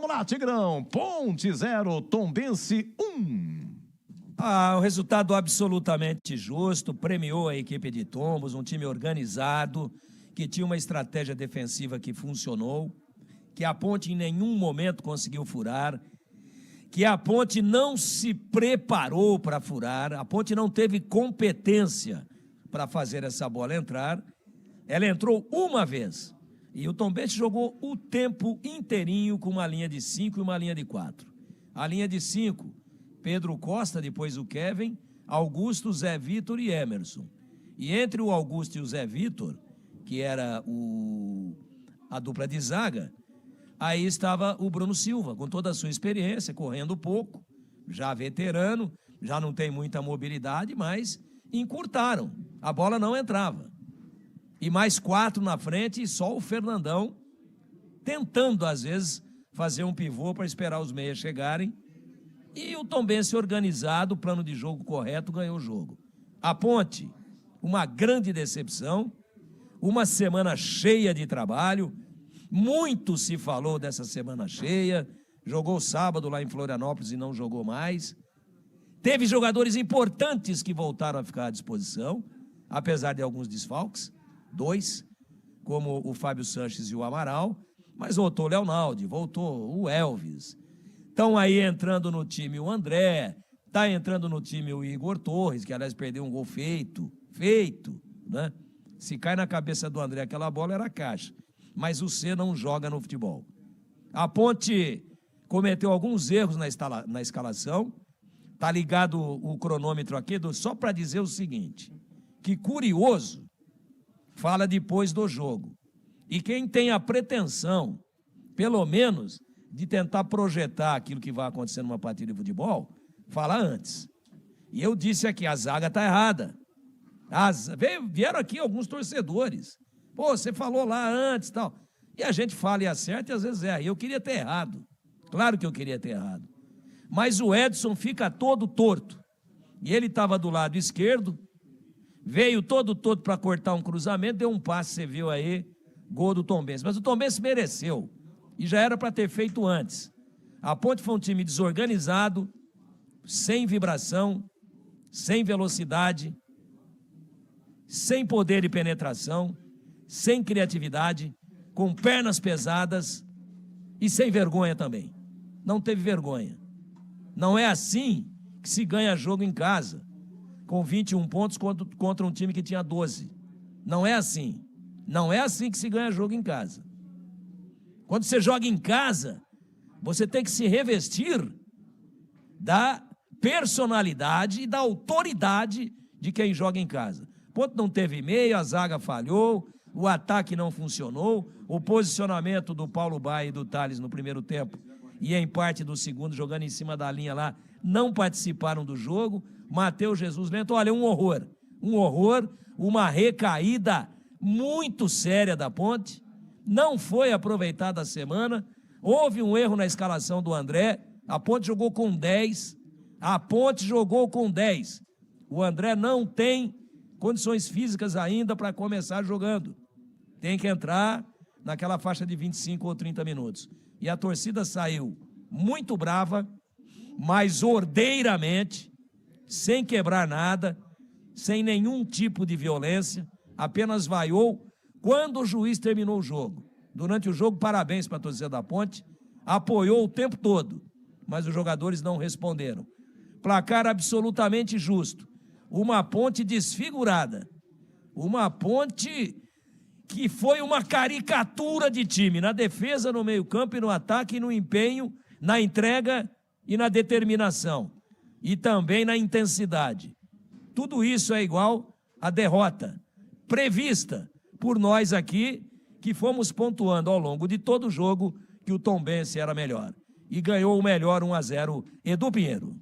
Vamos lá, Tigrão. Ponte 0, Tombense 1. O resultado absolutamente justo, premiou a equipe de Tombos, um time organizado, que tinha uma estratégia defensiva que funcionou, que a Ponte em nenhum momento conseguiu furar, que a Ponte não se preparou para furar, a Ponte não teve competência para fazer essa bola entrar. Ela entrou uma vez e o Tombense jogou o tempo inteirinho com uma linha de 5 e uma linha de 4. A linha de 5, Pedro Costa, depois o Kevin, Augusto, Zé Vitor e Emerson. E entre o Augusto e o Zé Vitor, que era a dupla de zaga, aí estava o Bruno Silva, com toda a sua experiência, correndo pouco, já veterano, já não tem muita mobilidade, mas encurtaram, a bola não entrava. E mais 4 na frente e só o Fernandão tentando, às vezes, fazer um pivô para esperar os meias chegarem. E o Tombense organizado, plano de jogo correto, ganhou o jogo. A Ponte, uma grande decepção, uma semana cheia de trabalho, muito se falou dessa semana cheia, jogou sábado lá em Florianópolis e não jogou mais. Teve jogadores importantes que voltaram a ficar à disposição, apesar de alguns desfalques, 2, como o Fábio Sanches e o Amaral, mas voltou o Leonaldi, voltou o Elvis. Estão aí entrando no time o André, está entrando no time o Igor Torres, que aliás perdeu um gol feito, né? Se cai na cabeça do André aquela bola era caixa, mas o C não joga no futebol. A Ponte cometeu alguns erros na escalação, tá ligado o cronômetro aqui, só para dizer o seguinte, que Curioso fala depois do jogo. E quem tem a pretensão, pelo menos, de tentar projetar aquilo que vai acontecer numa partida de futebol, fala antes. E eu disse aqui, a zaga está errada. Vieram aqui alguns torcedores. Pô, você falou lá antes e tal. E a gente fala e acerta e às vezes erra. E eu queria ter errado. Claro que eu queria ter errado. Mas o Edson fica todo torto. E ele estava do lado esquerdo, veio todo para cortar um cruzamento, deu um passe, você viu aí, gol do Tombense. Mas o Tombense mereceu, e já era para ter feito antes. A Ponte foi um time desorganizado, sem vibração, sem velocidade, sem poder de penetração, sem criatividade, com pernas pesadas e sem vergonha também. Não teve vergonha. Não é assim que se ganha jogo em casa, com 21 pontos contra um time que tinha 12. Não é assim. Não é assim que se ganha jogo em casa. Quando você joga em casa, você tem que se revestir da personalidade e da autoridade de quem joga em casa. Ponto não teve meio, a zaga falhou, o ataque não funcionou, o posicionamento do Paulo Baia e do Thales no primeiro tempo e em parte do segundo, jogando em cima da linha lá, não participaram do jogo. Matheus Jesus Lento, olha, um horror, uma recaída muito séria da Ponte, não foi aproveitada a semana, houve um erro na escalação do André, a Ponte jogou com 10, o André não tem condições físicas ainda para começar jogando, tem que entrar naquela faixa de 25 ou 30 minutos, e a torcida saiu muito brava, mas ordeiramente, sem quebrar nada, sem nenhum tipo de violência, apenas vaiou quando o juiz terminou o jogo. Durante o jogo, parabéns para a torcida da Ponte, apoiou o tempo todo, mas os jogadores não responderam. Placar absolutamente justo, uma Ponte desfigurada, uma Ponte que foi uma caricatura de time, na defesa, no meio-campo e no ataque e no empenho, na entrega e na determinação. E também na intensidade. Tudo isso é igual à derrota prevista por nós aqui, que fomos pontuando ao longo de todo o jogo que o Tombense era melhor. E ganhou o melhor 1-0 Edu Pinheiro.